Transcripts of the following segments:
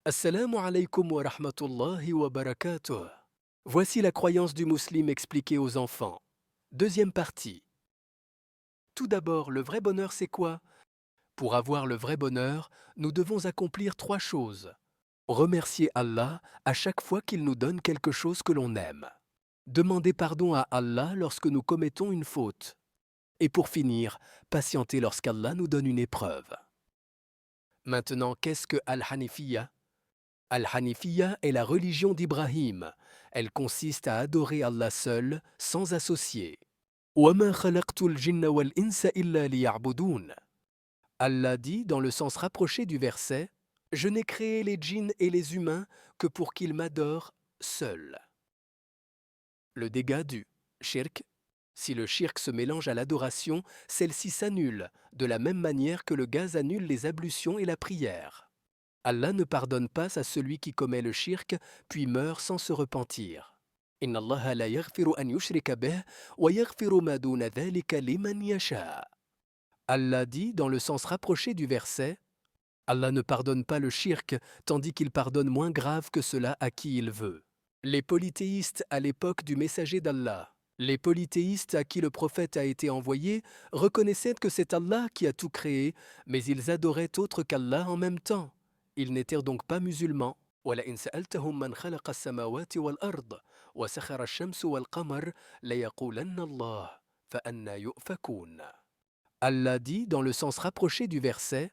Assalamu alaikum wa rahmatullahi wa barakatuh. Voici la croyance du musulman expliquée aux enfants. Deuxième partie. Tout d'abord, le vrai bonheur, c'est quoi? Pour avoir le vrai bonheur, nous devons accomplir trois choses. Remercier Allah à chaque fois qu'il nous donne quelque chose que l'on aime. Demander pardon à Allah lorsque nous commettons une faute. Et pour finir, patienter lorsqu'Allah nous donne une épreuve. Maintenant, qu'est-ce que Al-Hanifiyya? Al-Hanifiyya est la religion d'Ibrahim. Elle consiste à adorer Allah seul, sans associer. وَمَا خَلَقْتُ الْجِنَّ وَالْإِنسَ إِلَّا لِيَعْبُدُونَ. Allah dit dans le sens rapproché du verset, « Je n'ai créé les djinns et les humains que pour qu'ils m'adorent seuls. » Le dégât du shirk. Si le shirk se mélange à l'adoration, celle-ci s'annule, de la même manière que le gaz annule les ablutions et la prière. Allah ne pardonne pas à celui qui commet le shirk puis meurt sans se repentir. Inna Allah la yaghfiru an yushrika bih wa yaghfiru ma duna dhalika liman yasha. Allah dit dans le sens rapproché du verset, Allah ne pardonne pas le shirk tandis qu'il pardonne moins grave que cela à qui il veut. Les polythéistes à l'époque du messager d'Allah, les polythéistes à qui le prophète a été envoyé reconnaissaient que c'est Allah qui a tout créé, mais ils adoraient autre qu'Allah en même temps. Ils n'étaient donc pas musulmans. وَلَئِنْ سَأَلْتَهُمْ مَنْ خَلَقَ السَّمَاوَاتِ وَالْأَرْضَ وَسَخَّرَ الشَّمْسَ وَالْقَمَرَ لَيَقُولَنَّ اللَّهُ فَأَنَّىٰ يُؤْفَكُونَ. Allah dit dans le sens rapproché du verset,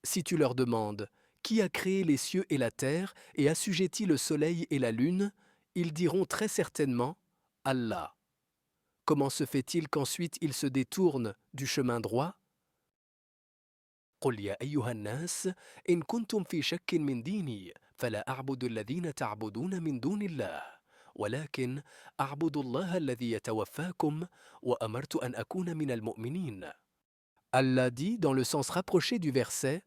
si tu leur demandes qui a créé les cieux et la terre et assujetti le soleil et la lune, ils diront très certainement Allah. Comment se fait-il qu'ensuite ils se détournent du chemin droit? قل يا أيها الناس إن كنتم في شك من ديني فلا أعبد الذين تعبدون من دون الله ولكن أعبد الله الذي يتوفاكم وأمرت أن أكون من المؤمنين. Allah dit dans le sens rapproché du verset,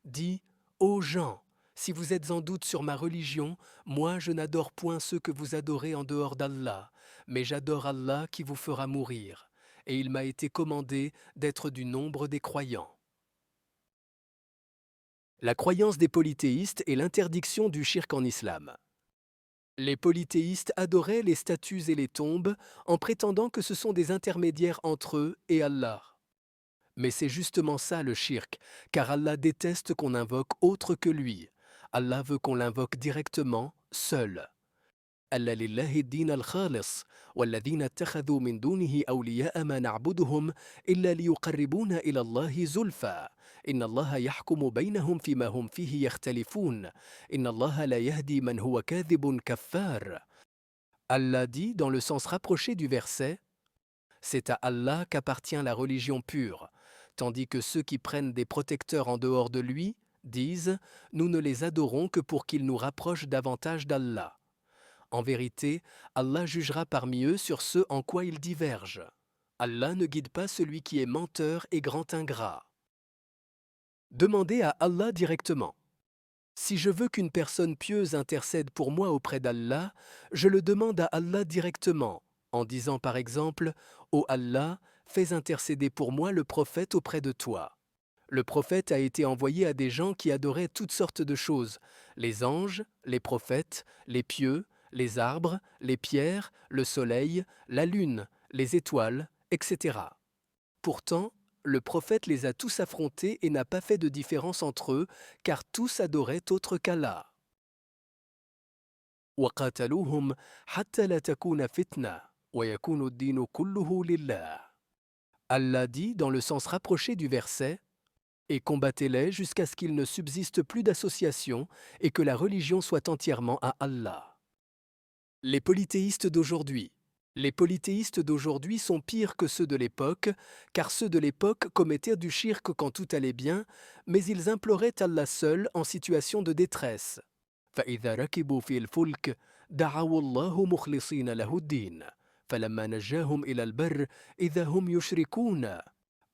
dit ô gens, si vous êtes en doute sur ma religion, moi je n'adore point ceux que vous adorez en dehors d'Allah, mais j'adore Allah qui vous fera mourir, et il m'a été commandé d'être du nombre des croyants. La croyance des polythéistes et l'interdiction du shirk en islam. Les polythéistes adoraient les statues et les tombes en prétendant que ce sont des intermédiaires entre eux et Allah. Mais c'est justement ça le shirk, car Allah déteste qu'on invoque autre que lui. Allah veut qu'on l'invoque directement, seul. ألا لله الدين الخالص والذين اتخذوا من دونه أولياء ما نعبدهم إلا ليقربونا إلى الله زلفى إن الله يحكم بينهم فيما هم فيه يختلفون إن الله لا يهدي من هو كاذب كفار. Allah dit dans le sens rapproché du verset, c'est à Allah qu'appartient la religion pure, tandis que ceux qui prennent des protecteurs en dehors de lui disent « Nous ne les adorons que pour qu'ils nous rapprochent davantage d'Allah ». En vérité, Allah jugera parmi eux sur ce en quoi ils divergent. Allah ne guide pas celui qui est menteur et grand ingrat. Demandez à Allah directement. Si je veux qu'une personne pieuse intercède pour moi auprès d'Allah, je le demande à Allah directement, en disant par exemple « Ô Allah, fais intercéder pour moi le prophète auprès de toi ». Le prophète a été envoyé à des gens qui adoraient toutes sortes de choses, les anges, les prophètes, les pieux, les arbres, les pierres, le soleil, la lune, les étoiles, etc. Pourtant, le prophète les a tous affrontés et n'a pas fait de différence entre eux, car tous adoraient autre qu'Allah. وَقَاتَلُوهُمْ حَتَّى لَا تَكُونَ فِتْنَةٌ وَيَكُونَ الدِّينُ كُلُّهُ لِلَّهِ. Allah dit dans le sens rapproché du verset, et combattez-les jusqu'à ce qu'il ne subsiste plus d'association et que la religion soit entièrement à Allah. Les polythéistes d'aujourd'hui. Les polythéistes d'aujourd'hui sont pires que ceux de l'époque, car ceux de l'époque commettaient du shirk quand tout allait bien, mais ils imploraient Allah seul en situation de détresse. فَإِذَا رَكِبُوا فِي الْفُلْكِ دَعَوُا اللَّهَ مُخْلِصِينَ لَهُ الدِّينَ فَلَمَّا نَجَّاهُمْ إِلَى الْبَرِّ إِذَا هُمْ يُشْرِكُونَ.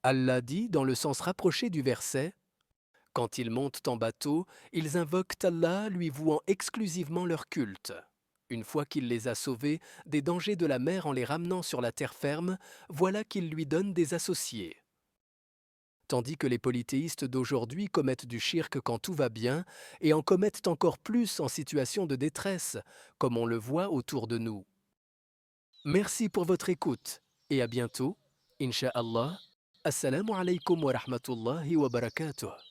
Allah dit dans le sens rapproché du verset, « Quand ils montent en bateau, ils invoquent Allah lui vouant exclusivement leur culte. Une fois qu'il les a sauvés des dangers de la mer en les ramenant sur la terre ferme, voilà qu'ils lui donnent des associés. » tandis que les polythéistes d'aujourd'hui commettent du shirk quand tout va bien et en commettent encore plus en situation de détresse, comme on le voit autour de nous. Merci pour votre écoute et à bientôt, Inch'Allah. Assalamu alaikum wa rahmatullahi wa barakatuh.